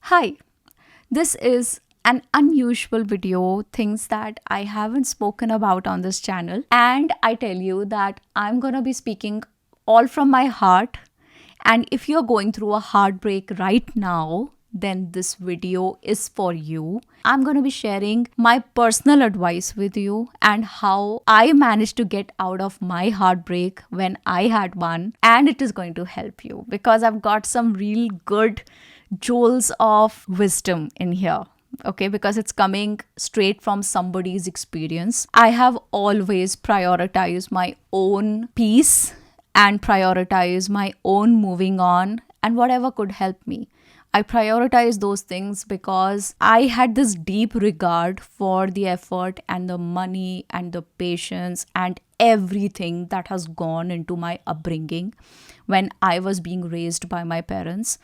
Hi, this is an unusual video, things that I haven't spoken about on this channel. And I tell you that I'm gonna be speaking all from my heart. And if you're going through a heartbreak right now, then this video is for you. I'm going to be sharing my personal advice with you and how I managed to get out of my heartbreak when I had one. And it is going to help you because I've got some real good jewels of wisdom in here. Okay, because it's coming straight from somebody's experience. I have always prioritized my own peace and prioritize my own moving on and whatever could help me. I prioritize those things because I had this deep regard for the effort and the money and the patience and everything that has gone into my upbringing when I was being raised by my parents.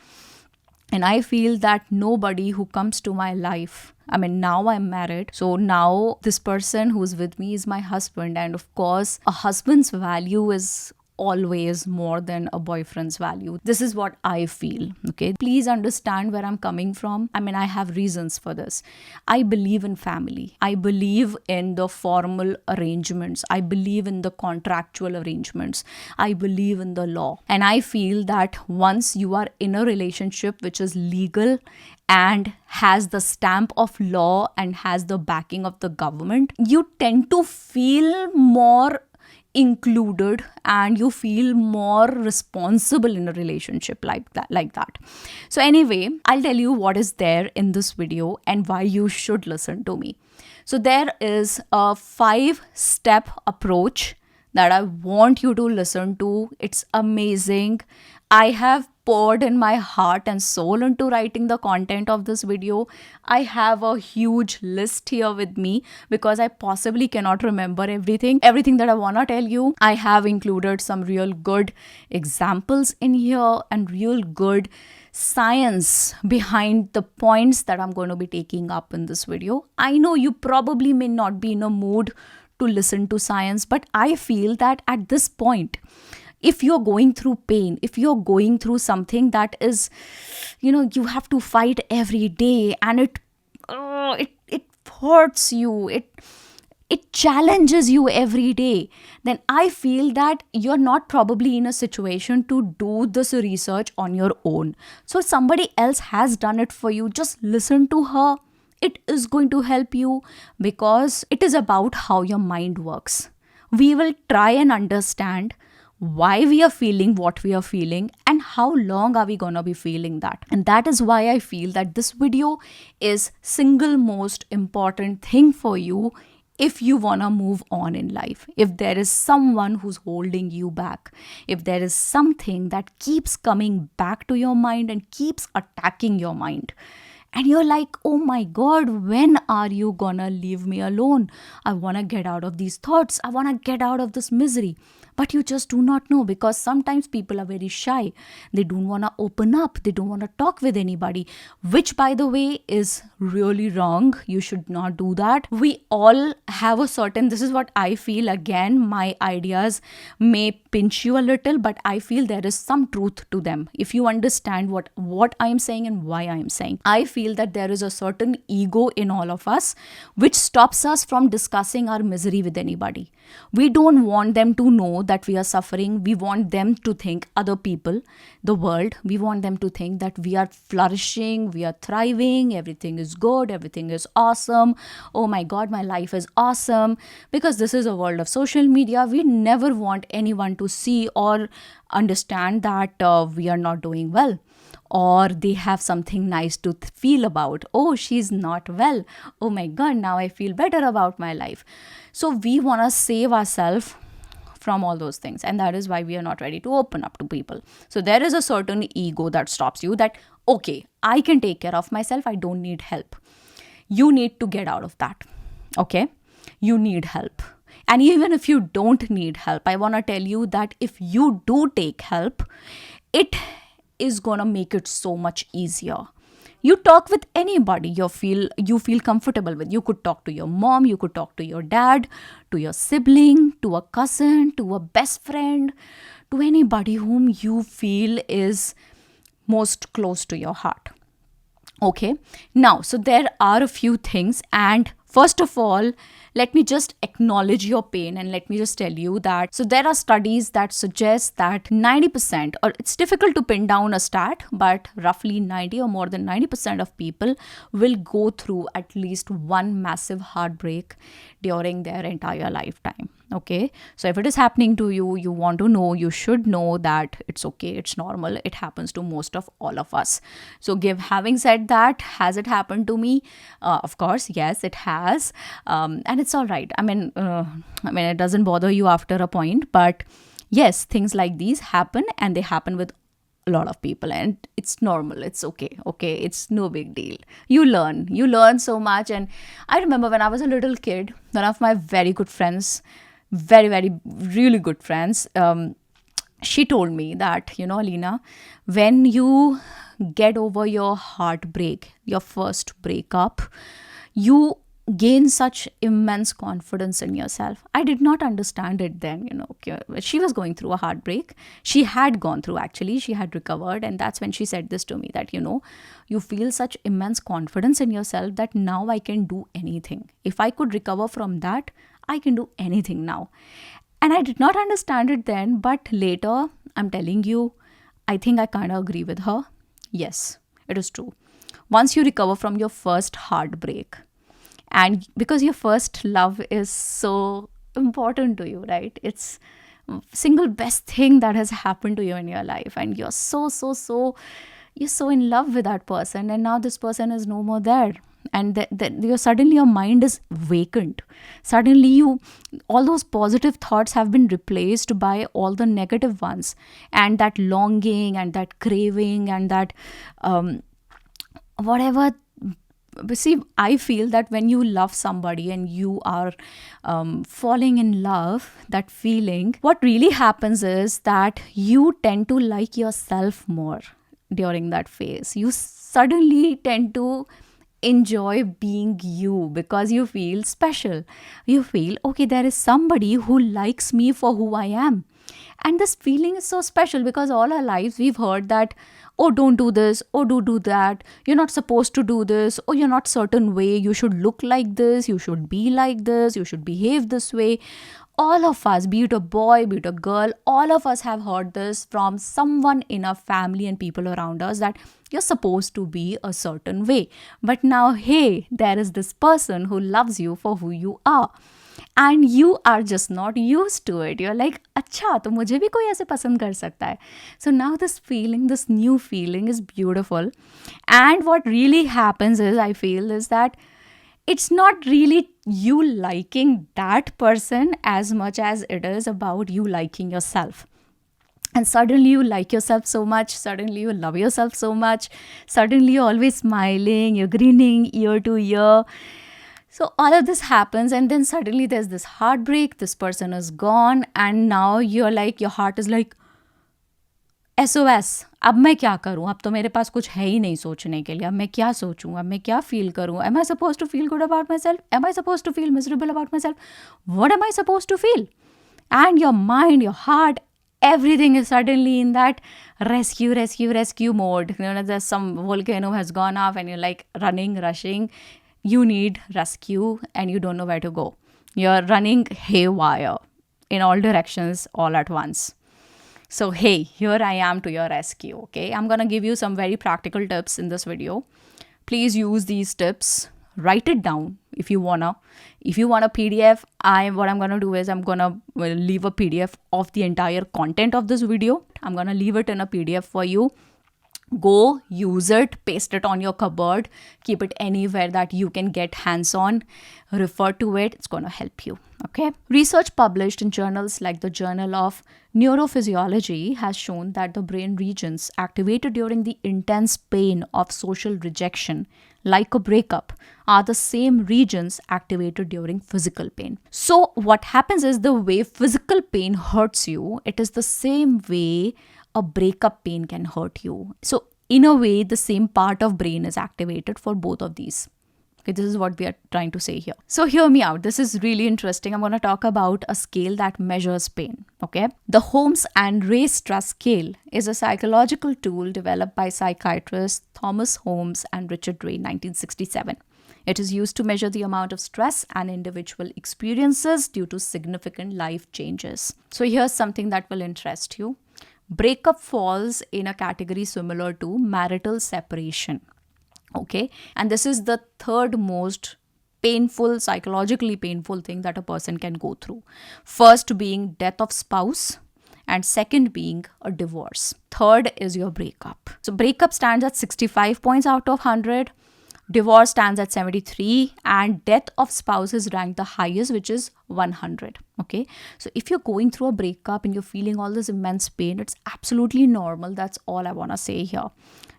And I feel that nobody who comes to my life, I mean, now I'm married. So now this person who's with me is my husband. And of course, a husband's value is always more than a boyfriend's value. This is what I feel. Okay. Please understand where I'm coming from. I mean, I have reasons for this. I believe in family. I believe in the formal arrangements. I believe in the contractual arrangements. I believe in the law. And I feel that once you are in a relationship which is legal and has the stamp of law and has the backing of the government, you tend to feel more included and you feel more responsible in a relationship like that. So anyway, I'll tell you what is there in this video and why you should listen to me. So there is a 5-step approach that I want you to listen to. It's amazing. I have poured in my heart and soul into writing the content of this video. I have a huge list here with me because I possibly cannot remember everything that I want to tell you. I have included some real good examples in here and real good science behind the points that I'm going to be taking up in this video. I know you probably may not be in a mood to listen to science, but I feel that at this point, if you're going through pain, if you're going through something that is, you have to fight every day and it hurts you, it challenges you every day, then I feel that you're not probably in a situation to do this research on your own. So somebody else has done it for you. Just listen to her. It is going to help you because it is about how your mind works. We will try and understand why we are feeling what we are feeling and how long are we gonna be feeling that. And that is why I feel that this video is single most important thing for you if you wanna move on in life. If there is someone who's holding you back, if there is something that keeps coming back to your mind and keeps attacking your mind, and you're like, oh my God, when are you gonna leave me alone? I wanna get out of these thoughts. I wanna get out of this misery. But you just do not know because sometimes people are very shy. They don't wanna open up. They don't wanna talk with anybody, which by the way is really wrong. You should not do that. We all have a certain, this is what I feel. Again, my ideas may pinch you a little, but I feel there is some truth to them. If you understand what I am saying and why I am saying, I feel that there is a certain ego in all of us which stops us from discussing our misery with anybody. We don't want them to know that we are suffering. We want them to think, other people, the world, we want them to think that we are flourishing, we are thriving, everything is good, everything is awesome. Oh my God, my life is awesome. Because this is a world of social media, we never want anyone to see or understand that we are not doing well, or they have something nice to feel about. Oh, she's not well. Oh my God, now I feel better about my life. So we want to save ourselves from all those things. And that is why we are not ready to open up to people. So there is a certain ego that stops you that, okay, I can take care of myself. I don't need help. You need to get out of that. Okay? You need help. And even if you don't need help, I want to tell you that if you do take help, it is going to make it so much easier. You talk with anybody you feel comfortable with. You could talk to your mom, you could talk to your dad, to your sibling, to a cousin, to a best friend, to anybody whom you feel is most close to your heart. Okay, now, so there are a few things, and first of all, let me just acknowledge your pain and let me just tell you that. So, there are studies that suggest that 90%, or it's difficult to pin down a stat, but roughly 90 or more than 90% of people will go through at least one massive heartbreak during their entire lifetime. Okay, so if it is happening to you, you want to know, you should know that it's okay, it's normal, it happens to most of all of us. So give having said that, has it happened to me? Of course, yes, it has. And it's all right. I mean, it doesn't bother you after a point, but yes, things like these happen, and they happen with a lot of people, and it's normal, it's okay, it's no big deal. You learn so much. And I remember when I was a little kid, one of my very good friends, very very really good friends, she told me that, Alina, when you get over your heartbreak, your first breakup, you gain such immense confidence in yourself. I did not understand it then. Okay, she was going through a heartbreak. She had gone through, actually, she had recovered. And that's when she said this to me, that, you feel such immense confidence in yourself that now I can do anything. If I could recover from that, I can do anything now. And I did not understand it then, but later, I'm telling you, I think I kind of agree with her. Yes, it is true. Once you recover from your first heartbreak, and because your first love is so important to you, right? It's single best thing that has happened to you in your life, and you're you're so in love with that person, and now this person is no more there. And you're suddenly, your mind is vacant. Suddenly, you all those positive thoughts have been replaced by all the negative ones, and that longing and that craving and that whatever. See, I feel that when you love somebody and you are falling in love, that feeling, what really happens is that you tend to like yourself more during that phase. You suddenly tend to enjoy being you because you feel special. You feel, okay, there is somebody who likes me for who I am. And this feeling is so special because all our lives we've heard that, oh, don't do this, oh, do that, you're not supposed to do this, oh, you're not certain way, you should look like this, you should be like this, you should behave this way. All of us, be it a boy, be it a girl, all of us have heard this from someone in our family and people around us, that you're supposed to be a certain way. But now, hey, there is this person who loves you for who you are. And you are just not used to it. You're like, अच्छा तो मुझे भी कोई ऐसे पसंद कर सकता है. So now this feeling, this new feeling is beautiful. And what really happens is, I feel, is that it's not really you liking that person as much as it is about you liking yourself. And suddenly you like yourself so much, suddenly you love yourself so much, suddenly you're always smiling, you're grinning ear to ear. So all of this happens, and then suddenly there's this heartbreak, this person is gone, and now you're like, your heart is like, SOS, अब मैं क्या करूँ, अब तो मेरे पास कुछ है ही नहीं सोचने के लिए, अब मैं क्या सोचूँ, अब मैं क्या फील करूँ, am I supposed to feel good about myself, am I supposed to feel miserable about myself, what am I supposed to feel? And your mind, your heart, everything is suddenly in that rescue mode. There's some volcano has gone off and you're like running, rushing. You need rescue and you don't know where to go. You're running haywire in all directions all at once. So, hey, here I am to your rescue, okay? I'm going to give you some very practical tips in this video. Please use these tips. Write it down if you wanna. If you want a PDF, what I'm gonna do is I'm gonna leave a PDF of the entire content of this video. I'm gonna leave it in a PDF for you. Go use it, paste it on your cupboard, keep it anywhere that you can get hands on, refer to it. It's going to help you. Okay. Research published in journals like the Journal of Neurophysiology has shown that the brain regions activated during the intense pain of social rejection, like a breakup, are the same regions activated during physical pain. So what happens is, the way physical pain hurts you, it is the same way a breakup pain can hurt you. So in a way, the same part of brain is activated for both of these Okay, this is what we are trying to say here. So hear me out. This is really interesting. I'm going to talk about a scale that measures pain. Okay. The Holmes and Ray stress scale is a psychological tool developed by psychiatrists Thomas Holmes and Richard Ray in 1967. It is used to measure the amount of stress an individual experiences due to significant life changes. So here's something that will interest you. Breakup falls in a category similar to marital separation. Okay. And this is the third most painful, psychologically painful thing that a person can go through. First being death of spouse, and second being a divorce. Third is your breakup. So breakup stands at 65 points out of 100. Divorce stands at 73, and death of spouse is ranked the highest, which is 100. Okay. So if you're going through a breakup and you're feeling all this immense pain, it's absolutely normal. That's all I want to say here.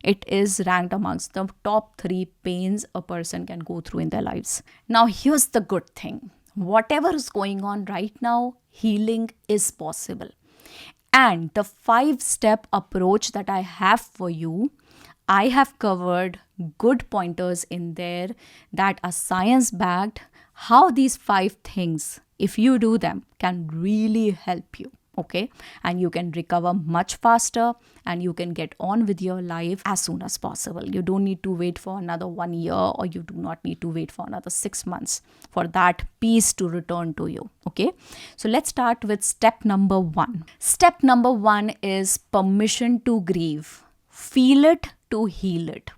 It is ranked amongst the top 3 pains a person can go through in their lives. Now, here's the good thing. Whatever is going on right now, healing is possible. And the 5-step approach that I have for you, I have covered good pointers in there that are science-backed, how these 5 things, if you do them, can really help you. Okay, and you can recover much faster and you can get on with your life as soon as possible. You don't need to wait for another 1 year, or you do not need to wait for another 6 months for that peace to return to you. Okay, so let's start with step number 1. Step number 1 is permission to grieve. Feel it to heal it.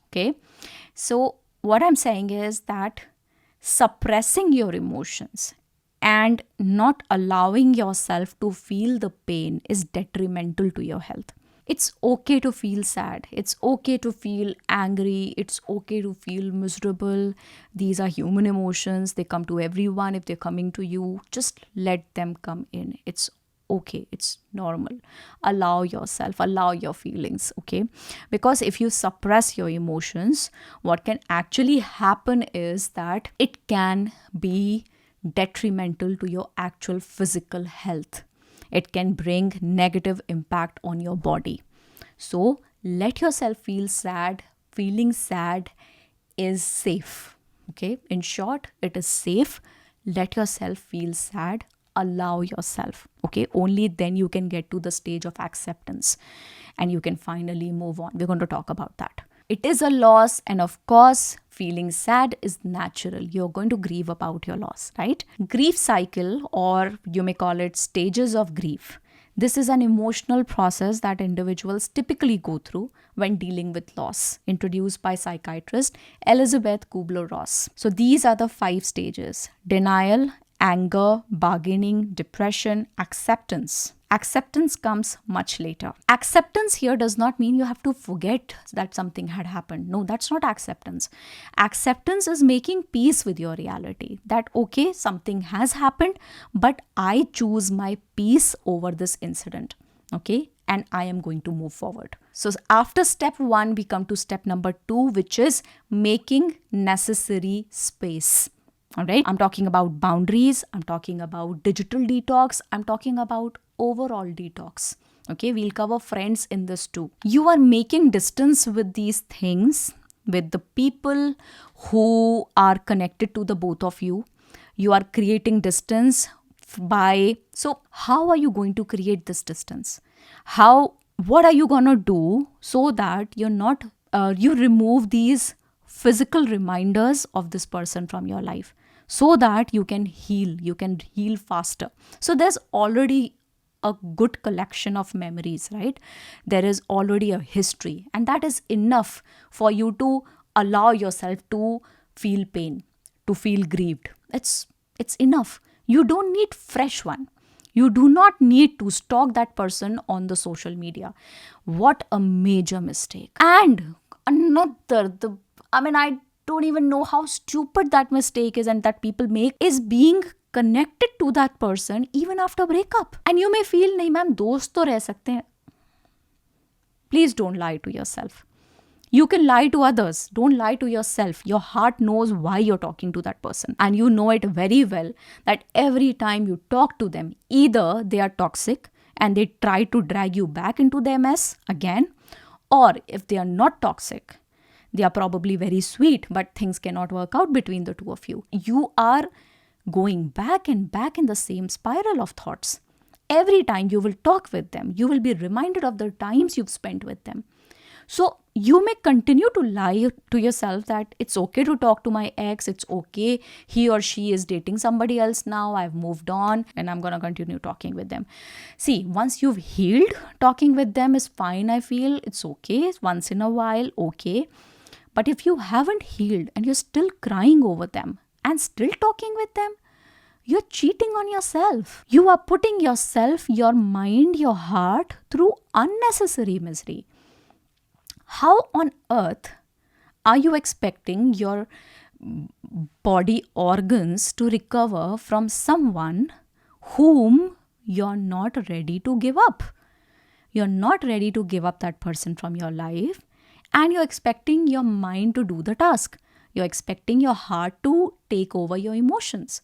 Okay, so what I'm saying is that suppressing your emotions and not allowing yourself to feel the pain is detrimental to your health. It's okay to feel sad. It's okay to feel angry. It's okay to feel miserable. These are human emotions. They come to everyone. If they're coming to you, just let them come in. It's okay. It's normal. Allow yourself, allow your feelings, okay? Because if you suppress your emotions, what can actually happen is that it can be detrimental to your actual physical health. It can bring negative impact on your body. So let yourself feel sad. Feeling sad is safe. Okay. In short, it is safe. Let yourself feel sad. Allow yourself. Okay. Only then you can get to the stage of acceptance and you can finally move on. We're going to talk about that. It is a loss, and of course, feeling sad is natural. You're going to grieve about your loss, right? Grief cycle, or you may call it stages of grief. This is an emotional process that individuals typically go through when dealing with loss, introduced by psychiatrist Elizabeth Kubler-Ross. So these are the 5 stages: denial, anger, bargaining, depression, acceptance. Acceptance comes much later. Acceptance here does not mean you have to forget that something had happened. No, that's not acceptance. Acceptance is making peace with your reality. That, okay, something has happened, but I choose my peace over this incident. Okay, and I am going to move forward. So after step 1, we come to step number 2, which is making necessary space. All right, I'm talking about boundaries. I'm talking about digital detox. I'm talking about overall detox. Okay, we'll cover friends in this too. You are making distance with these things, with the people who are connected to the both of you. You are creating distance by, so how are you going to create this distance? What are you gonna do so that you're not, you remove these physical reminders of this person from your life, so that you can heal faster. So there's already a good collection of memories, right? There is already a history, and that is enough for you to allow yourself to feel pain, to feel grieved. It's enough. You don't need fresh one. You do not need to stalk that person on the social media. What a major mistake. And another, I don't even know how stupid that mistake is and that people make, is being connected to that person even after breakup. And you may feel, nahi ma'am, dost to reh sakte hain. Please don't lie to yourself. You can lie to others. Don't lie to yourself. Your heart knows why you're talking to that person. And you know it very well that every time you talk to them, either they are toxic and they try to drag you back into their mess again, or if they are not toxic, They are probably very sweet, but things cannot work out between the two of you. You are going back and back in the same spiral of thoughts. Every time you will talk with them, you will be reminded of the times you've spent with them. So you may continue to lie to yourself that it's okay to talk to my ex, it's okay, he or she is dating somebody else now, I've moved on, and I'm gonna continue talking with them. See, once you've healed, talking with them is fine, I feel. It's okay, once in a while, okay. But if you haven't healed and you're still crying over them and still talking with them, you're cheating on yourself. You are putting yourself, your mind, your heart through unnecessary misery. How on earth are you expecting your body organs to recover from someone whom you're not ready to give up? You're not ready to give up that person from your life, and you're expecting your mind to do the task. You're expecting your heart to take over your emotions.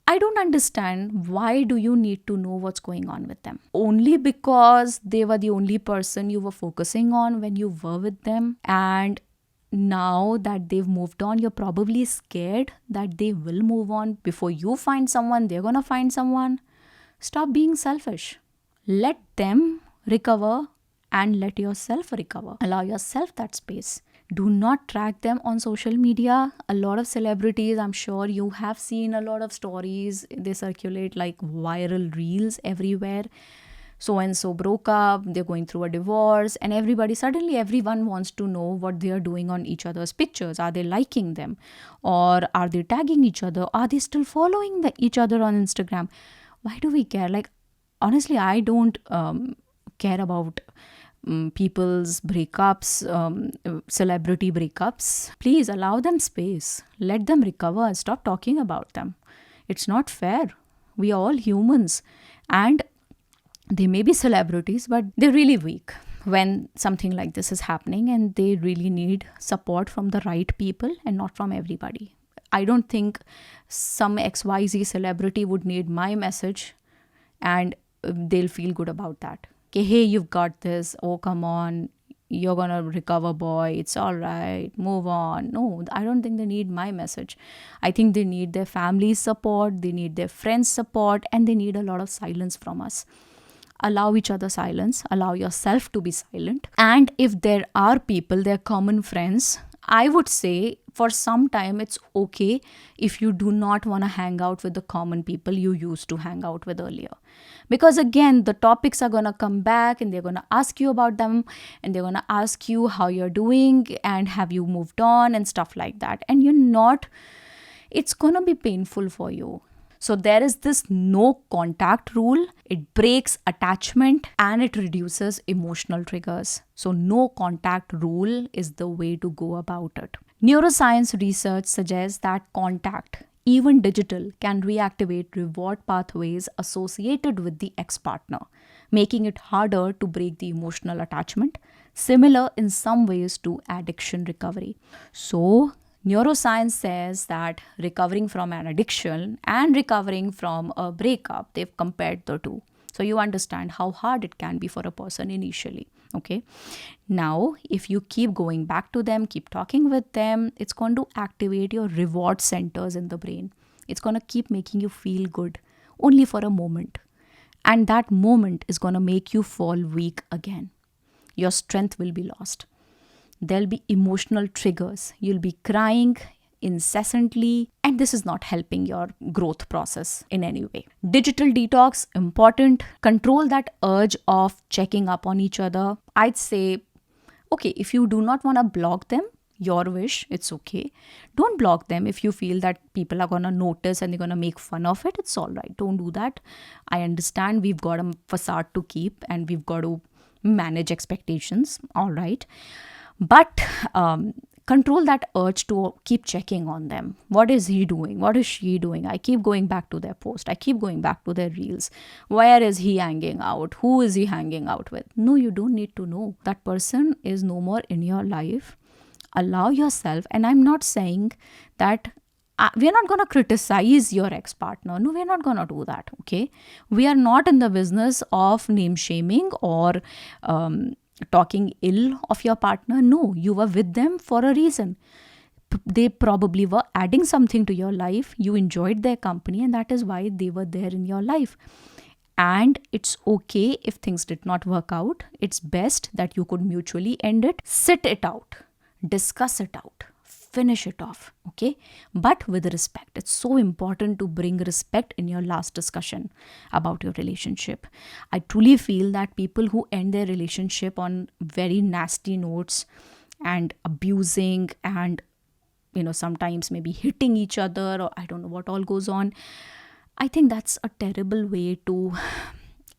I don't understand, why do you need to know what's going on with them? Only because they were the only person you were focusing on when you were with them, and now that they've moved on, you're probably scared that they will move on. Before you find someone, they're gonna find someone. Stop being selfish. Let them recover and let yourself recover. Allow yourself that space. Do not track them on social media. A lot of celebrities, I'm sure you have seen a lot of stories. They circulate like viral reels everywhere. So and so broke up, they're going through a divorce, and everyone wants to know what they are doing on each other's pictures. Are they liking them? Or are they tagging each other? Are they still following each other on Instagram? Why do we care? Like, honestly, I don't care about people's breakups, celebrity breakups. Please allow them space. Let them recover and stop talking about them. It's not fair. We are all humans, and they may be celebrities, but they're really weak when something like this is happening, and they really need support from the right people and not from everybody. I don't think some XYZ celebrity would need my message and they'll feel good about that. Okay, hey, you've got this. Oh, come on. You're gonna recover, boy. It's all right. Move on. No, I don't think they need my message. I think they need their family's support, they need their friends' support, and they need a lot of silence from us. Allow each other silence. Allow yourself to be silent. And if there are people, they're common friends, I would say for some time it's okay if you do not want to hang out with the common people you used to hang out with earlier. Because again, the topics are going to come back and they're going to ask you about them, and they're going to ask you how you're doing and have you moved on and stuff like that. And it's going to be painful for you. So there is this no contact rule. It breaks attachment and it reduces emotional triggers. So no contact rule is the way to go about it. Neuroscience research suggests that contact, even digital, can reactivate reward pathways associated with the ex-partner, making it harder to break the emotional attachment, similar in some ways to addiction recovery. So neuroscience says that recovering from an addiction and recovering from a breakup, they've compared the two. So you understand how hard it can be for a person initially. Okay. Now, if you keep going back to them, keep talking with them, it's going to activate your reward centers in the brain. It's going to keep making you feel good only for a moment. And that moment is going to make you fall weak again. Your strength will be lost. There'll be emotional triggers. You'll be crying incessantly, and this is not helping your growth process in any way. Digital detox, important. Control that urge of checking up on each other. I'd say, okay, if you do not want to block them, your wish, it's okay. Don't block them if you feel that people are going to notice and they're going to make fun of it. It's all right. Don't do that. I understand we've got a facade to keep and we've got to manage expectations. All right. But control that urge to keep checking on them. What is he doing? What is she doing? I keep going back to their post. I keep going back to their reels. Where is he hanging out? Who is he hanging out with? No, you don't need to know. That person is no more in your life. Allow yourself. And I'm not saying that we're not going to criticize your ex-partner. No, we're not going to do that. Okay. We are not in the business of name shaming or talking ill of your partner. No, you were with them for a reason. They probably were adding something to your life. You enjoyed their company, and that is why they were there in your life. And it's okay if things did not work out. It's best that you could mutually end it, sit it out, discuss it out, finish it off, okay? But with respect. It's so important to bring respect in your last discussion about your relationship. I truly feel that people who end their relationship on very nasty notes and abusing and sometimes maybe hitting each other, or I don't know what all goes on, I think that's a terrible way to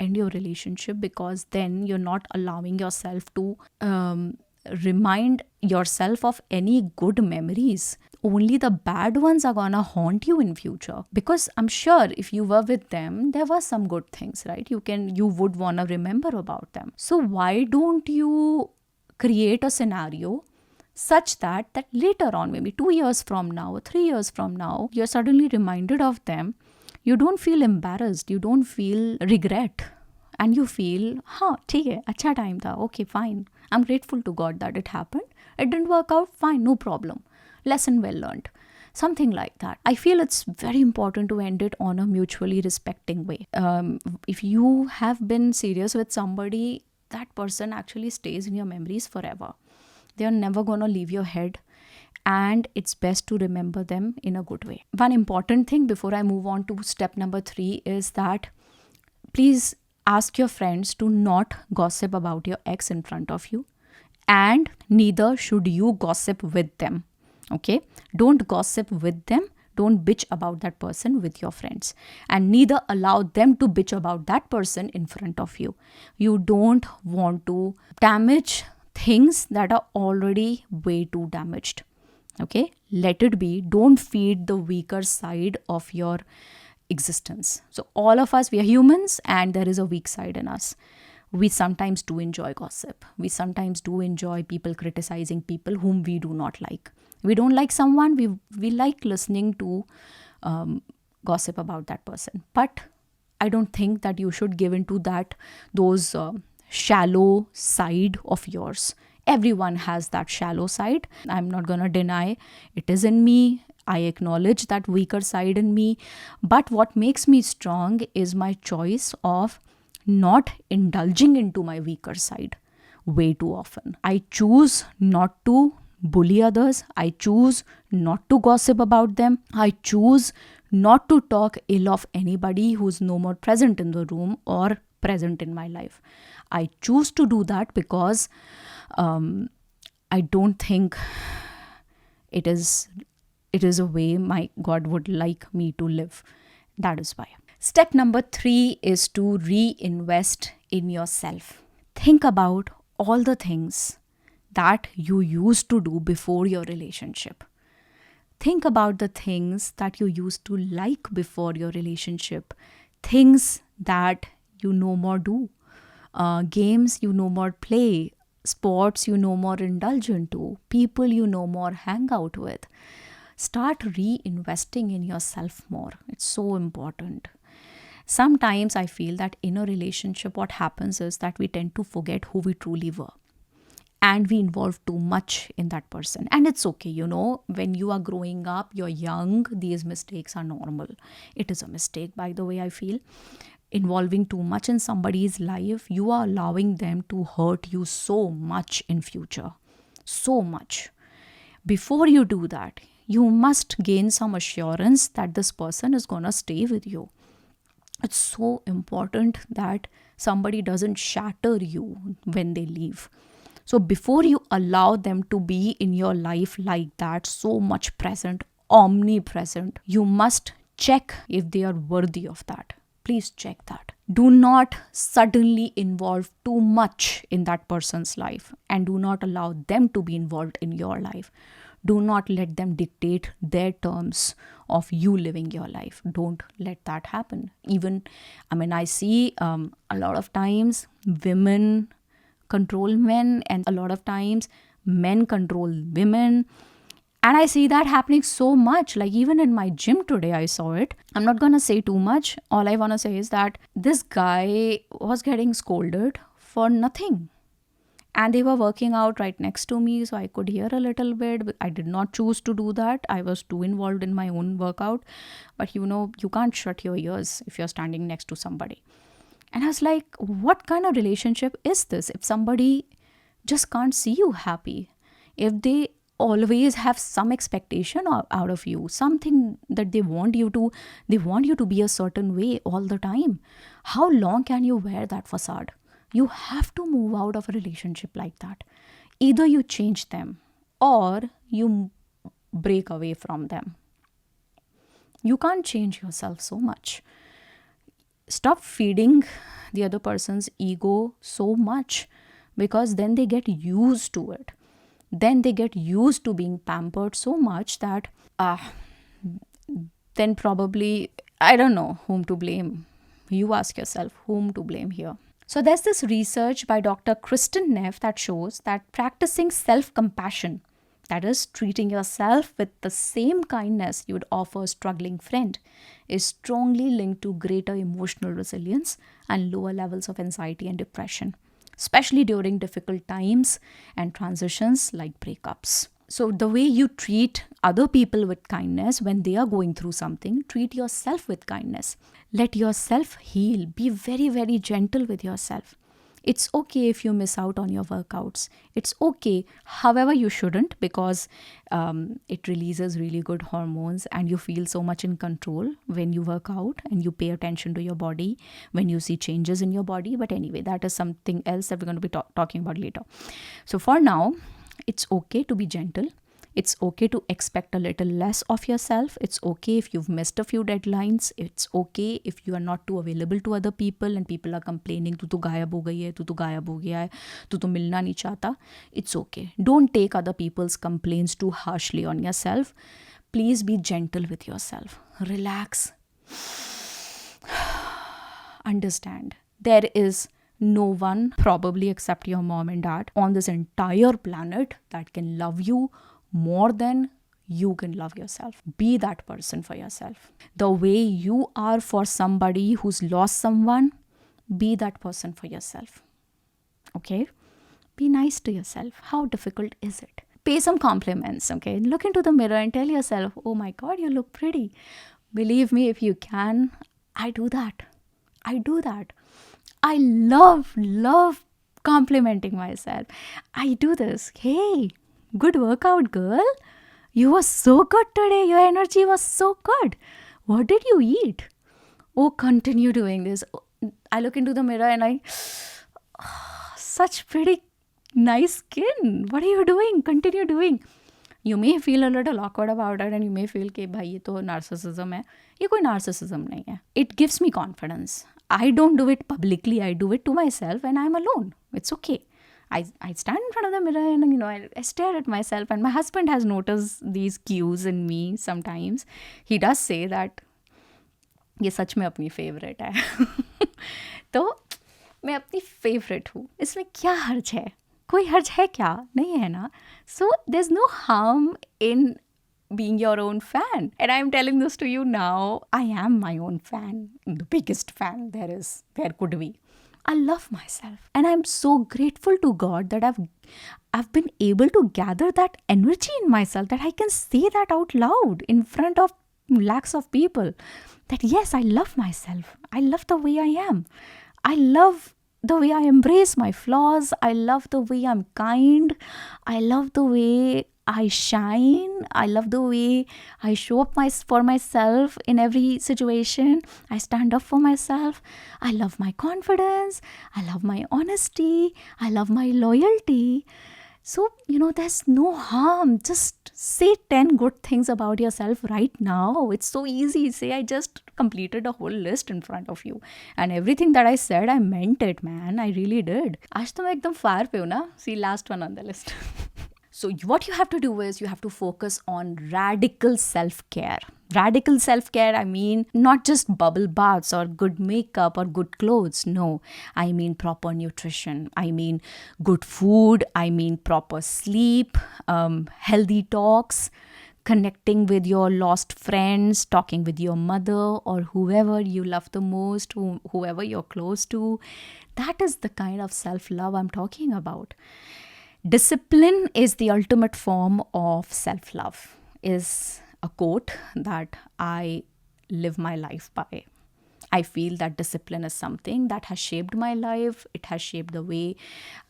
end your relationship, because then you're not allowing yourself to remind yourself of any good memories. Only the bad ones are gonna haunt you in future, because I'm sure if you were with them, there were some good things, right? You would wanna remember about them. So why don't you create a scenario such that later on, maybe 2 years from now or 3 years from now, you're suddenly reminded of them. You don't feel embarrassed, you don't feel regret, and you feel, ठीक है, अच्छा time था, okay, fine. I'm grateful to God that it happened. It didn't work out, fine, no problem. Lesson well learned. Something like that. I feel it's very important to end it on a mutually respecting way. If you have been serious with somebody, that person actually stays in your memories forever. They're never going to leave your head, and it's best to remember them in a good way. One important thing before I move on to step number 3 is that please ask your friends to not gossip about your ex in front of you, and neither should you gossip with them. Okay? Don't gossip with them. Don't bitch about that person with your friends, and neither allow them to bitch about that person in front of you. You don't want to damage things that are already way too damaged. Okay, let it be. Don't feed the weaker side of your existence. So all of us, we are humans, and there is a weak side in us. We sometimes do enjoy gossip. We sometimes do enjoy people criticizing people whom we do not like. We don't like someone, we like listening to gossip about that person. But I don't think that you should give into those shallow side of yours. Everyone has that shallow side. I'm not going to deny it is in me. I acknowledge that weaker side in me. But what makes me strong is my choice of not indulging into my weaker side way too often. I choose not to bully others. I choose not to gossip about them. I choose not to talk ill of anybody who's no more present in the room or present in my life. I choose to do that because I don't think it is a way my God would like me to live. That is why. Step number 3 is to reinvest in yourself. Think about all the things that you used to do before your relationship. Think about the things that you used to like before your relationship. Things that you no more do. Games you no more play. Sports you no more indulge into. People you no more hang out with. Start reinvesting in yourself more. It's so important. Sometimes I feel that in a relationship, what happens is that we tend to forget who we truly were. And we involve too much in that person. And it's okay, when you are growing up, you're young, these mistakes are normal. It is a mistake, by the way, I feel. Involving too much in somebody's life, you are allowing them to hurt you so much in future. So much. Before you do that, you must gain some assurance that this person is going to stay with you. It's so important that somebody doesn't shatter you when they leave. So before you allow them to be in your life like that, so much present, omnipresent, you must check if they are worthy of that. Please check that. Do not suddenly involve too much in that person's life, and do not allow them to be involved in your life. Do not let them dictate their terms of you living your life. Don't let that happen. I see a lot of times women control men, and a lot of times men control women. And I see that happening so much. Like even in my gym today, I saw it. I'm not going to say too much. All I want to say is that this guy was getting scolded for nothing. and they were working out right next to me, so I could hear a little bit. But I did not choose to do that. I was too involved in my own workout. But you can't shut your ears if you're standing next to somebody. And I was like, what kind of relationship is this? If somebody just can't see you happy, if they always have some expectation out of you, something that they want you to be a certain way all the time, how long can you wear that facade? You have to move out of a relationship like that. Either you change them or you break away from them. You can't change yourself so much. Stop feeding the other person's ego so much, because then they get used to it. Then they get used to being pampered so much that then probably, I don't know whom to blame. You ask yourself whom to blame here. So there's this research by Dr. Kristen Neff that shows that practicing self-compassion, that is treating yourself with the same kindness you would offer a struggling friend, is strongly linked to greater emotional resilience and lower levels of anxiety and depression, especially during difficult times and transitions like breakups. So, the way you treat other people with kindness when they are going through something, treat yourself with kindness. Let yourself heal. Be very, very gentle with yourself. It's okay if you miss out on your workouts. It's okay. However, you shouldn't, because it releases really good hormones and you feel so much in control when you work out and you pay attention to your body, when you see changes in your body. But anyway, that is something else that we're going to be talking about later. So for now, it's okay to be gentle. It's okay to expect a little less of yourself. It's okay if you've missed a few deadlines. It's okay if you are not too available to other people and people are complaining, tu to gayab ho gayi hai, tu to gayab ho gaya hai, tu to milna nahi chahta. It's okay. Don't take other people's complaints too harshly on yourself. Please be gentle with yourself. Relax. Understand. There is no one, probably except your mom and dad, on this entire planet that can love you more than you can love yourself. Be that person for yourself. The way you are for somebody who's lost someone, be that person for yourself. Okay? Be nice to yourself. How difficult is it? Pay some compliments, okay? Look into the mirror and tell yourself, oh my God, you look pretty. Believe me, if you can, I do that. I do that. I love complimenting myself. I do this. Hey, good workout, girl. You were so good today. Your energy was so good. What did you eat? Oh, continue doing this. I look into the mirror and such pretty nice skin. What are you doing? Continue doing. You may feel a little awkward about it and you may feel कि भाई ये तो narcissism है. ये कोई narcissism नहीं है. It gives me confidence. I don't do it publicly. I do it to myself when I'm alone. It's okay. I stand in front of the mirror and I stare at myself, and my husband has noticed these cues in me sometimes. He does say that ये सच में अपनी favourite है. तो मैं अपनी favourite हूँ, इसमें क्या हर्ज है? कोई हर्ज है क्या? नहीं है ना? So there's no harm in being your own fan. And I'm telling this to you now. I am my own fan. The biggest fan there could be. I love myself. And I'm so grateful to God that I've been able to gather that energy in myself, that I can say that out loud in front of lakhs of people. That yes, I love myself. I love the way I am. I love the way I embrace my flaws. I love the way I'm kind. I love the way I shine. I love the way I show up for myself in every situation. I stand up for myself. I love my confidence. I love my honesty. I love my loyalty. So, there's no harm. Just say 10 good things about yourself right now. It's so easy. Say, I just completed a whole list in front of you. And everything that I said, I meant it, man. I really did. आज तो मैं एकदम fire पे हूँ ना. See, last one on the list. So what you have to do is you have to focus on radical self-care. Radical self-care, I mean not just bubble baths or good makeup or good clothes. No, I mean proper nutrition. I mean good food. I mean proper sleep, healthy talks, connecting with your lost friends, talking with your mother or whoever you love the most, whoever you're close to. That is the kind of self-love I'm talking about. Discipline is the ultimate form of self-love, is a quote that I live my life by. I feel that discipline is something that has shaped my life. It has shaped the way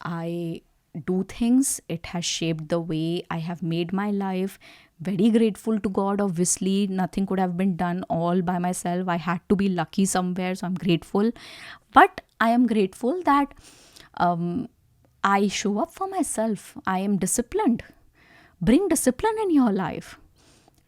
I do things. It has shaped the way I have made my life. Very grateful to God, obviously. Nothing could have been done all by myself. I had to be lucky somewhere, so I'm grateful. But I am grateful that I show up for myself. I am disciplined. Bring discipline in your life.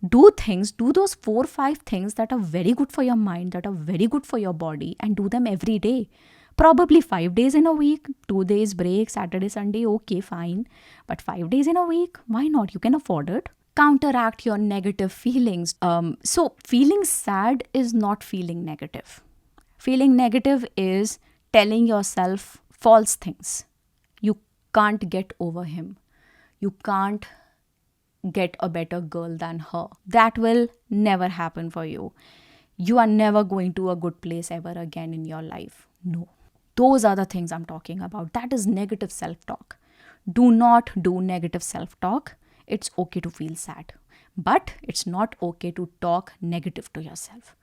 Do things, do those 4 or 5 things that are very good for your mind, that are very good for your body, and do them every day. Probably 5 days in a week, 2 days break, Saturday, Sunday, okay, fine. But 5 days in a week, why not? You can afford it. Counteract your negative feelings. So, feeling sad is not feeling negative. Feeling negative is telling yourself false things. You can't get over him. You can't get a better girl than her. That will never happen for you. You are never going to a good place ever again in your life. No. Those are the things I'm talking about. That is negative self-talk. Do not do negative self-talk. It's okay to feel sad. But it's not okay to talk negative to yourself.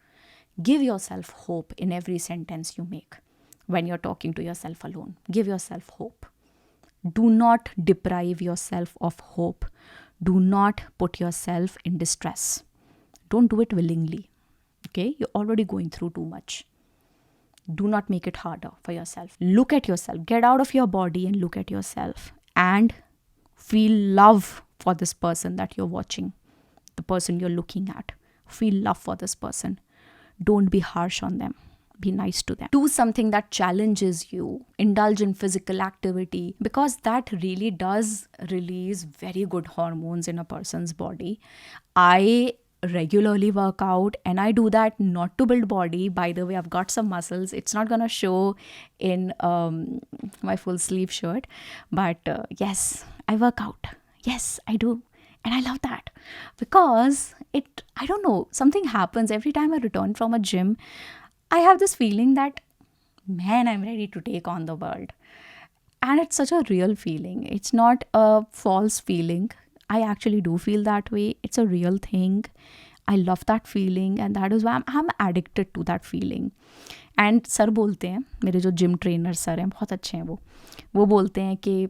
Give yourself hope in every sentence you make when you're talking to yourself alone. Give yourself hope. Do not deprive yourself of hope. Do not put yourself in distress. Don't do it willingly. Okay? You're already going through too much. Do not make it harder for yourself. Look at yourself. Get out of your body and look at yourself. And feel love for this person that you're watching, the person you're looking at. Feel love for this person. Don't be harsh on them. Be nice to them. Do something that challenges you. Indulge in physical activity, because that really does release very good hormones in a person's body. I regularly work out, and I do that not to build body. By the way, I've got some muscles. It's not gonna show in my full sleeve shirt, but yes, I work out. Yes, I do. And I love that, because I don't know, something happens every time I return from a gym. I have this feeling that, man, I'm ready to take on the world. And it's such a real feeling. It's not a false feeling. I actually do feel that way. It's a real thing. I love that feeling, and that is why I'm addicted to that feeling. And sir बोलते हैं, मेरे जो gym trainer sir हैं, बहुत अच्छे हैं वो बोलते हैं कि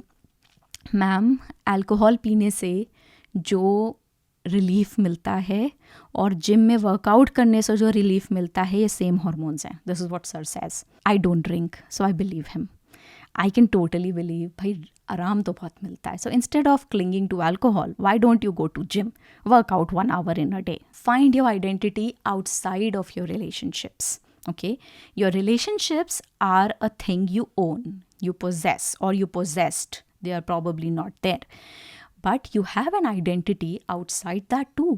मैम, अल्कोहल पीने से जो रिलीफ मिलता है और जिम में वर्कआउट करने से जो रिलीफ मिलता है, ये सेम हार्मोन्स हैं. This is what sir says. I don't drink, so I believe him. I can totally believe, भाई आराम तो बहुत मिलता है. So instead of clinging to alcohol, why don't you go to gym, workout 1 hour in a day. Find your identity outside of your relationships. Okay, your relationships are a thing you own, you possess, or you possessed. They are probably not there. But you have an identity outside that too.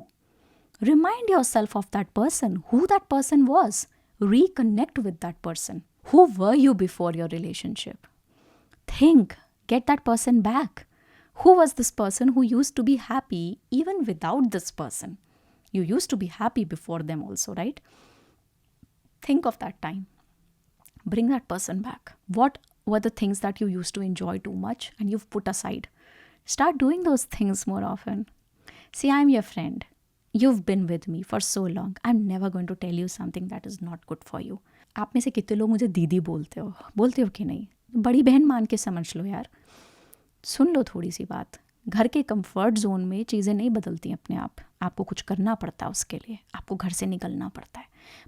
Remind yourself of that person, who that person was. Reconnect with that person. Who were you before your relationship? Think, get that person back. Who was this person who used to be happy even without this person? You used to be happy before them also, right? Think of that time. Bring that person back. What were the things that you used to enjoy too much and you've put aside? Start doing those things more often. See, I'm your friend. You've been with me for so long. I'm never going to tell you something that is not good for you. आप में से कितने लोग मुझे दीदी बोलते हो कि नहीं? बड़ी बहन मान के समझ लो यार. सुन लो थोड़ी सी बात. घर के कंफर्ट जोन में चीज़ें नहीं बदलती अपने आप. आपको कुछ करना पड़ता है उसके लिए. आपको घर से निकलना पड़ता है.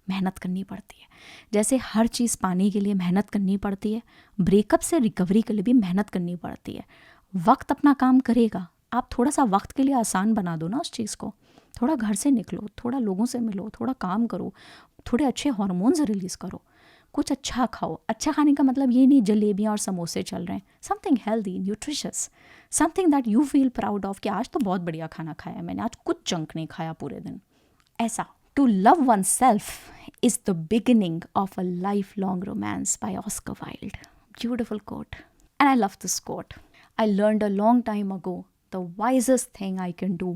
मेहनत करनी पड़ती है. जैसे हर चीज़ पाने के लिए मेहनत करनी पड़ती है, ब्रेकअप से रिकवरी के लिए भी मेहनत करनी पड़ती है. वक्त अपना काम करेगा. आप थोड़ा सा वक्त के लिए आसान बना दो ना उस चीज़ को. थोड़ा घर से निकलो, थोड़ा लोगों से मिलो, थोड़ा काम करो, थोड़े अच्छे हार्मोन्स रिलीज़ करो, कुछ अच्छा खाओ. अच्छा खाने का मतलब ये नहीं जलेबियाँ और समोसे चल रहे हैं. Something healthy, nutritious, something that you feel proud of कि आज तो बहुत बढ़िया खाना खाया मैंने, आज कुछ जंक नहीं खाया पूरे दिन. ऐसा. To love oneself is the beginning of a lifelong romance by Oscar Wilde. Beautiful quote. And I love this quote. I learned a long time ago, the wisest thing I can do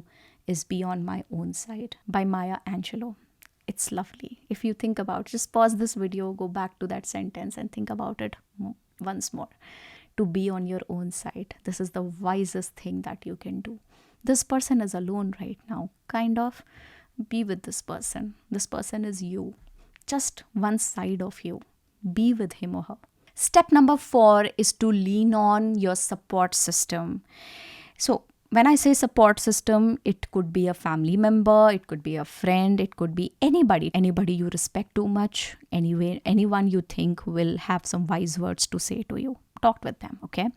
is Be on My Own Side by Maya Angelou. It's lovely. If you think about, just pause this video, go back to that sentence and think about it once more. To be on your own side. This is the wisest thing that you can do. This person is alone right now. Kind of be with this person. This person is you. Just one side of you. Be with him or her. Step number 4 is to lean on your support system. So, when I say support system, it could be a family member, it could be a friend, it could be anybody you respect too much, anyway, anyone you think will have some wise words to say to you. Talk with them, okay?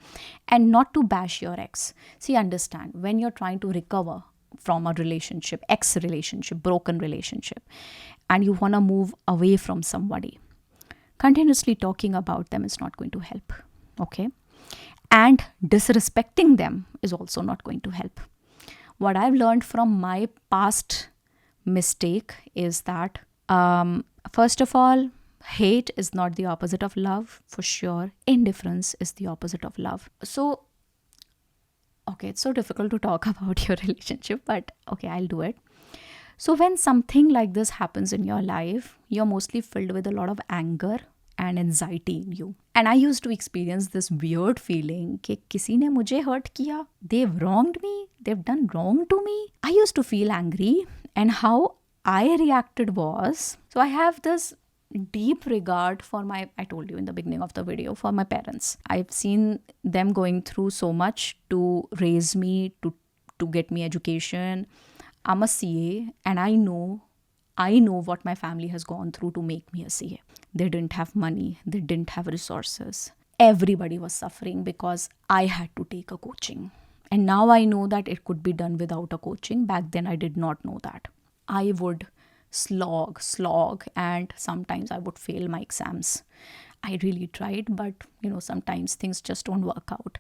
And not to bash your ex. See, understand, when you're trying to recover from a relationship, ex relationship, broken relationship, and you want to move away from somebody, continuously talking about them is not going to help, okay? And disrespecting them is also not going to help. What I've learned from my past mistake is that, first of all, hate is not the opposite of love, for sure. Indifference is the opposite of love. So, okay, it's so difficult to talk about your relationship, but okay, I'll do it. So, when something like this happens in your life, you're mostly filled with a lot of anger and anxiety in you. And I used to experience this weird feeling कि किसी ने मुझे hurt किया, they've wronged me, they've done wrong to me. I used to feel angry, and how I reacted was, so I have this deep regard for I told you in the beginning of the video, for my parents. I've seen them going through so much to raise me, to get me education. I'm a CA, and I know what my family has gone through to make me a CA. They didn't have money, they didn't have resources. Everybody was suffering because I had to take a coaching. And now I know that it could be done without a coaching. Back then I did not know that. I would slog, and sometimes I would fail my exams. I really tried, but sometimes things just don't work out.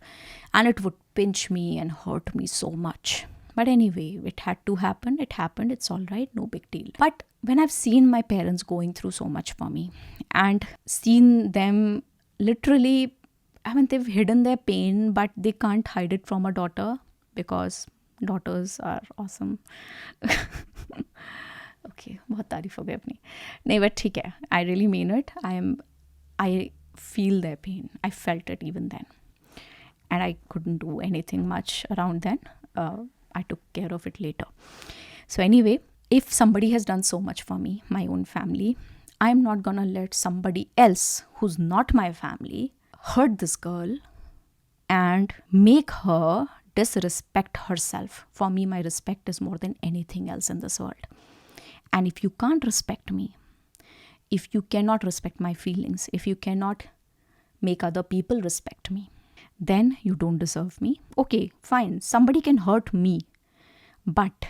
And it would pinch me and hurt me so much. But anyway, it had to happen. It happened. It's all right. No big deal. But when I've seen my parents going through so much for me and seen them literally, they've hidden their pain, but they can't hide it from a daughter because daughters are awesome. Okay, बहुत तारीफ हो गई अपनी. नहीं, but ठीक है. I really mean it. I feel their pain. I felt it even then. And I couldn't do anything much around then. I took care of it later. So anyway, if somebody has done so much for me, my own family, I'm not gonna let somebody else who's not my family hurt this girl and make her disrespect herself. For me, my respect is more than anything else in this world. And if you can't respect me, if you cannot respect my feelings, if you cannot make other people respect me, then you don't deserve me. Okay, fine. Somebody can hurt me, but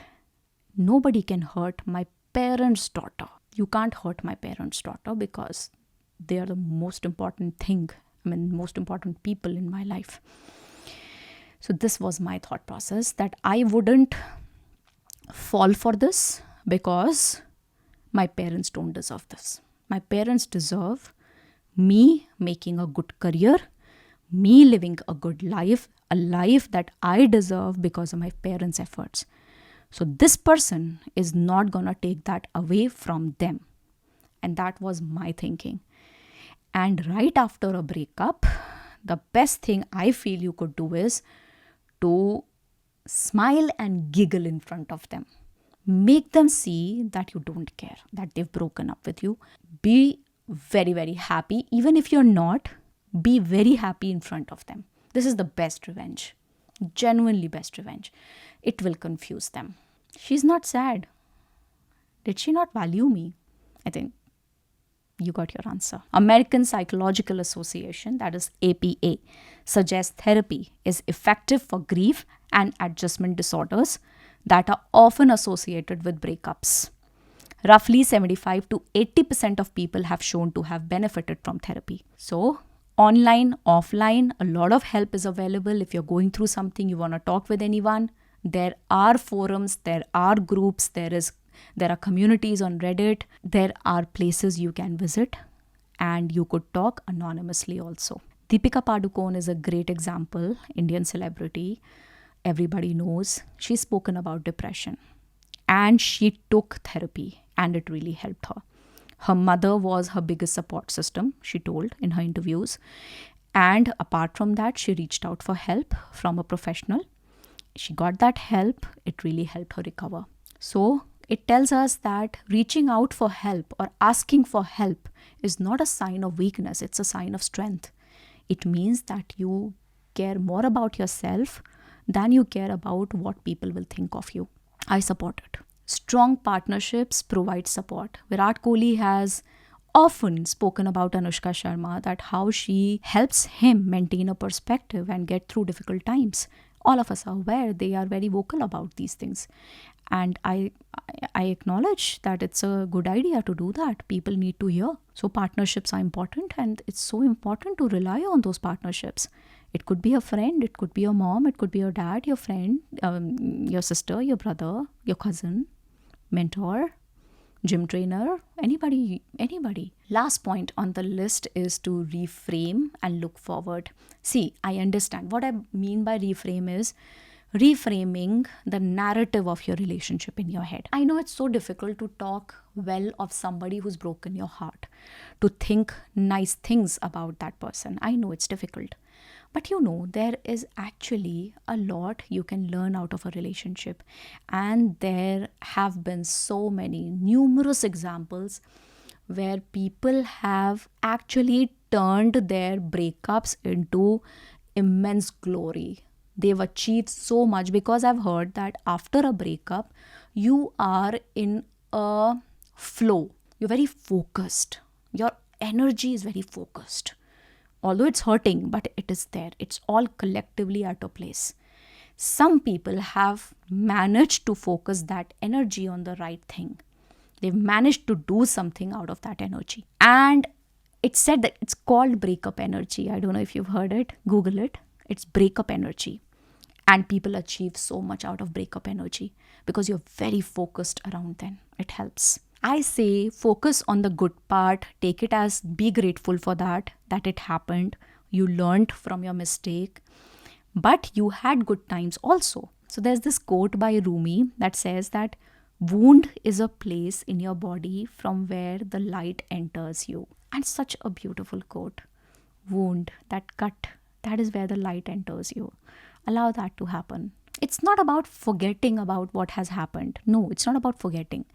nobody can hurt my parents' daughter. You can't hurt my parents' daughter because they are the most important thing. Most important people in my life. So this was my thought process, that I wouldn't fall for this because my parents don't deserve this. My parents deserve me making a good career, me living a good life, a life that I deserve because of my parents' efforts. So this person is not gonna take that away from them. And that was my thinking. And right after a breakup, the best thing I feel you could do is to smile and giggle in front of them. Make them see that you don't care, that they've broken up with you. Be very, very happy. Even if you're not, be very happy in front of them. This is the best revenge. Genuinely best revenge. It will confuse them. She's not sad. Did she not value me? I think you got your answer. American Psychological Association, that is APA, suggests therapy is effective for grief and adjustment disorders that are often associated with breakups. Roughly 75 to 80% of people have shown to have benefited from therapy. So, online, offline, a lot of help is available. If you're going through something, you want to talk with anyone, there are forums, there are groups, there are communities on Reddit, there are places you can visit, and you could talk anonymously also. Deepika Padukone is a great example, Indian celebrity. Everybody knows she's spoken about depression, and she took therapy, and it really helped her. Her mother was her biggest support system, she told in her interviews. And apart from that, she reached out for help from a professional. She got that help, it really helped her recover. So it tells us that reaching out for help or asking for help is not a sign of weakness, it's a sign of strength. It means that you care more about yourself than you care about what people will think of you. I support it. Strong partnerships provide support. Virat Kohli has often spoken about Anushka Sharma, that how she helps him maintain a perspective and get through difficult times. All of us are aware, they are very vocal about these things. And I acknowledge that it's a good idea to do that. People need to hear. So partnerships are important, and it's so important to rely on those partnerships. It could be a friend, it could be your mom, it could be your dad, your friend, your sister, your brother, your cousin, mentor, gym trainer, anybody. Last point on the list is to reframe and look forward. See, I understand what I mean by reframe is reframing the narrative of your relationship in your head. I know it's so difficult to talk well of somebody who's broken your heart, to think nice things about that person. I know it's difficult. But there is actually a lot you can learn out of a relationship. And there have been so many, numerous examples where people have actually turned their breakups into immense glory. They've achieved so much, because I've heard that after a breakup, you are in a flow. You're very focused. Your energy is very focused. Although it's hurting, but it is there. It's all collectively at a place. Some people have managed to focus that energy on the right thing. They've managed to do something out of that energy. And it's said that it's called breakup energy. I don't know if you've heard it. Google it. It's breakup energy. And people achieve so much out of breakup energy because you're very focused around them. It helps. I say focus on the good part, take it as be grateful for that it happened. You learned from your mistake, but you had good times also. So there's this quote by Rumi that says that wound is a place in your body from where the light enters you. And such a beautiful quote. Wound, that cut, that is where the light enters you. Allow that to happen. It's not about forgetting about what has happened. No, it's not about forgetting.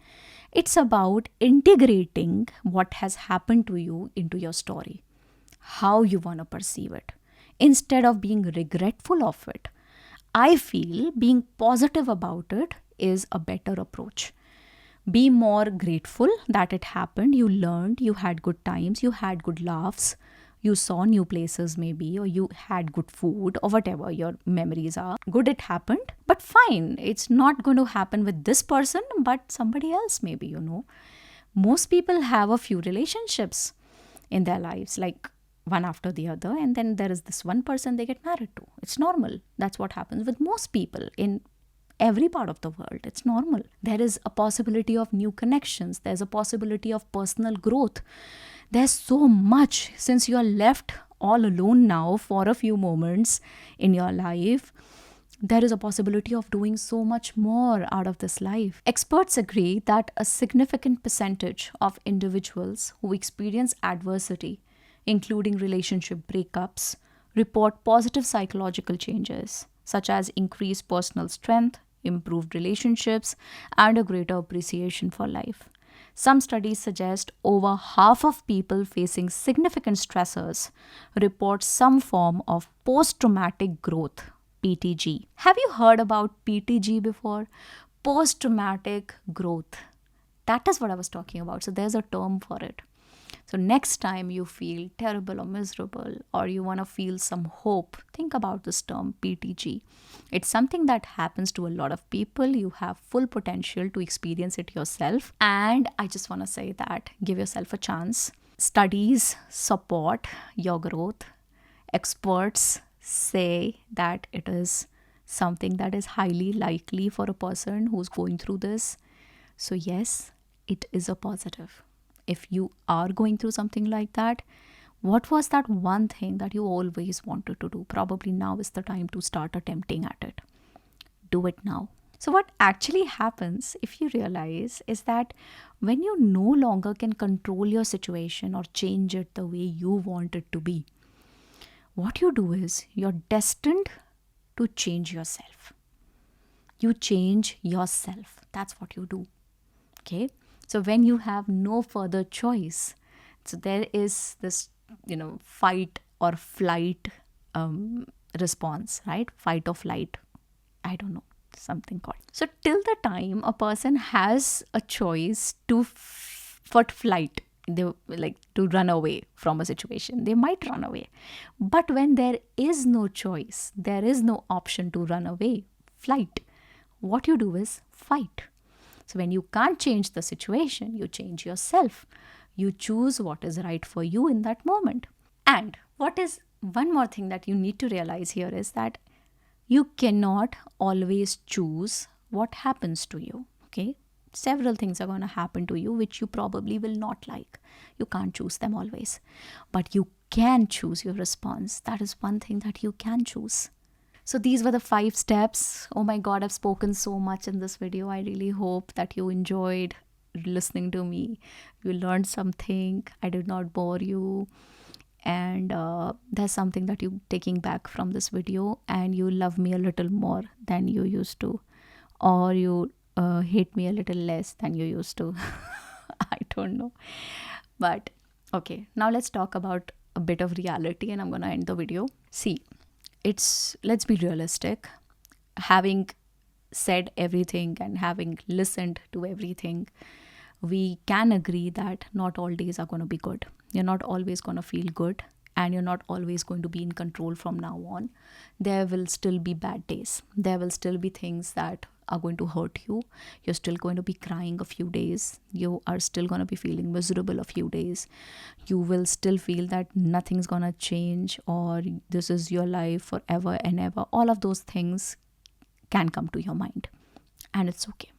It's about integrating what has happened to you into your story, how you want to perceive it, instead of being regretful of it. I feel being positive about it is a better approach. Be more grateful that it happened, you learned, you had good times, you had good laughs, you saw new places maybe, or you had good food, or whatever your memories are. Good, it happened, but fine. It's not going to happen with this person, but somebody else maybe. Most people have a few relationships in their lives, like one after the other, and then there is this one person they get married to. It's normal. That's what happens with most people in every part of the world. It's normal. There is a possibility of new connections. There's a possibility of personal growth. There's so much. Since you are left all alone now for a few moments in your life, there is a possibility of doing so much more out of this life. Experts agree that a significant percentage of individuals who experience adversity, including relationship breakups, report positive psychological changes, such as increased personal strength, improved relationships, and a greater appreciation for life. Some studies suggest over half of people facing significant stressors report some form of post traumatic growth, PTG. Have you heard about PTG before? Post traumatic growth. That is what I was talking about. So there's a term for it. So next time you feel terrible or miserable, or you want to feel some hope, think about this term PTG. It's something that happens to a lot of people. You have full potential to experience it yourself. And I just want to say that give yourself a chance. Studies support your growth. Experts say that it is something that is highly likely for a person who's going through this. So yes, it is a positive. If you are going through something like that, what was that one thing that you always wanted to do? Probably now is the time to start attempting at it. do it now. So, what actually happens, if you realize, is that when you no longer can control your situation or change it the way you want it to be, what you do is you're destined to change yourself. You change yourself. That's what you do. Okay. So, when you have no further choice, so there is this, fight or flight response, right? Fight or flight. I don't know, something called. So till the time a person has a choice to for flight, they like to run away from a situation, they might run away. But when there is no choice, there is no option to run away, flight, what you do is fight. So when you can't change the situation, you change yourself. You choose what is right for you in that moment. And what is one more thing that you need to realize here is that you cannot always choose what happens to you. Okay. Several things are going to happen to you which you probably will not like. You can't choose them always. But you can choose your response. That is one thing that you can choose. So these were the 5 steps. Oh my God, I've spoken so much in this video. I really hope that you enjoyed listening to me. You learned something. I did not bore you. And there's something that you're taking back from this video, and you love me a little more than you used to, or you hate me a little less than you used to. I don't know. But okay, now let's talk about a bit of reality, and I'm going to end the video. See, let's be realistic. Having said everything and having listened to everything, we can agree that not all days are going to be good. You're not always going to feel good, and you're not always going to be in control from now on. There will still be bad days. There will still be things that are going to hurt you. You're still going to be crying a few days. You are still going to be feeling miserable a few days. You will still feel that nothing's going to change, or this is your life forever and ever. All of those things can come to your mind, and it's okay.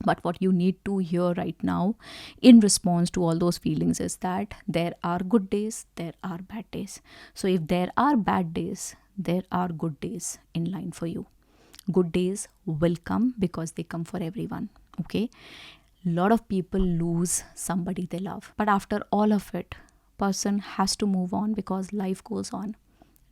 But what you need to hear right now in response to all those feelings is that there are good days, there are bad days. So if there are bad days, there are good days in line for you. Good days will come because they come for everyone. Okay. A lot of people lose somebody they love. But after all of it, person has to move on because life goes on.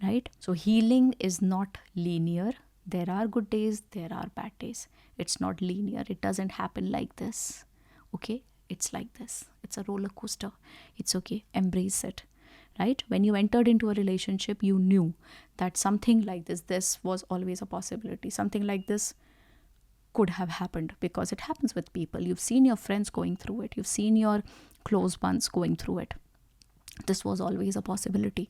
Right? So healing is not linear. There are good days, there are bad days. It's not linear. It doesn't happen like this. Okay? It's like this. It's a roller coaster. It's okay. Embrace it. Right? When you entered into a relationship, you knew that something like this was always a possibility. Something like this could have happened because it happens with people. You've seen your friends going through it. You've seen your close ones going through it. This was always a possibility.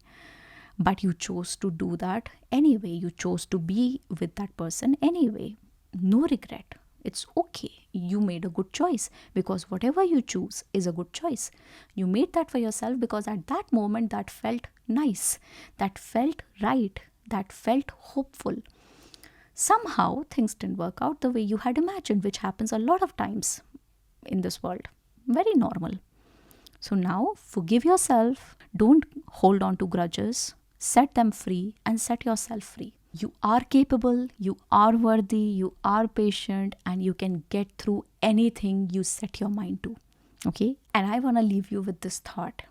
But you chose to do that anyway. You chose to be with that person anyway. No regret. It's okay. You made a good choice because whatever you choose is a good choice. You made that for yourself because at that moment that felt nice, that felt right, that felt hopeful. Somehow things didn't work out the way you had imagined, which happens a lot of times in this world. Very normal. So now forgive yourself. Don't hold on to grudges. Set them free and set yourself free. You are capable, you are worthy, you are patient, and you can get through anything you set your mind to. Okay? And I want to leave you with this thought.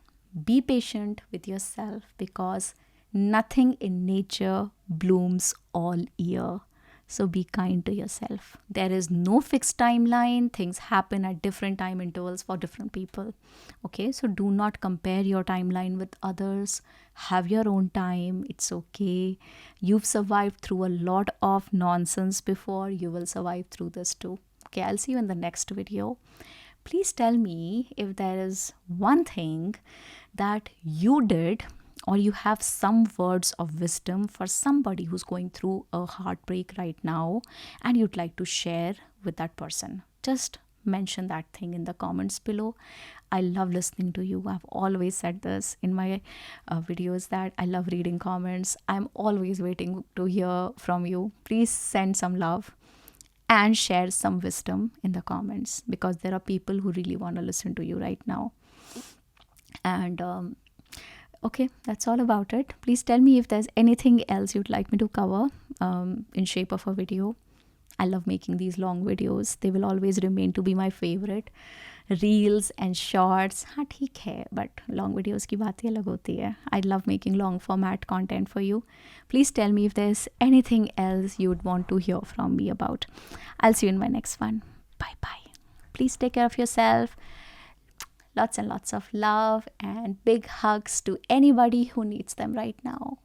Be patient with yourself because nothing in nature blooms all year. So be kind to yourself. There is no fixed timeline. Things happen at different time intervals for different people. Okay, so do not compare your timeline with others. Have your own time. It's okay. You've survived through a lot of nonsense before. You will survive through this too. Okay, I'll see you in the next video. Please tell me if there is one thing that you did, or you have some words of wisdom for somebody who's going through a heartbreak right now and you'd like to share with that person. Just mention that thing in the comments below. I love listening to you. I've always said this in my videos that I love reading comments. I'm always waiting to hear from you. Please send some love and share some wisdom in the comments because there are people who really want to listen to you right now. And okay, that's all about it. Please tell me if there's anything else you'd like me to cover in shape of a video. I love making these long videos. They will always remain to be my favorite. Reels and shorts, हाँ ठीक है, but long videos की बात ही अलग होती है. I love making long format content for you. Please tell me if there's anything else you'd want to hear from me about. I'll see you in my next one. Bye bye. Please take care of yourself. Lots and lots of love and big hugs to anybody who needs them right now.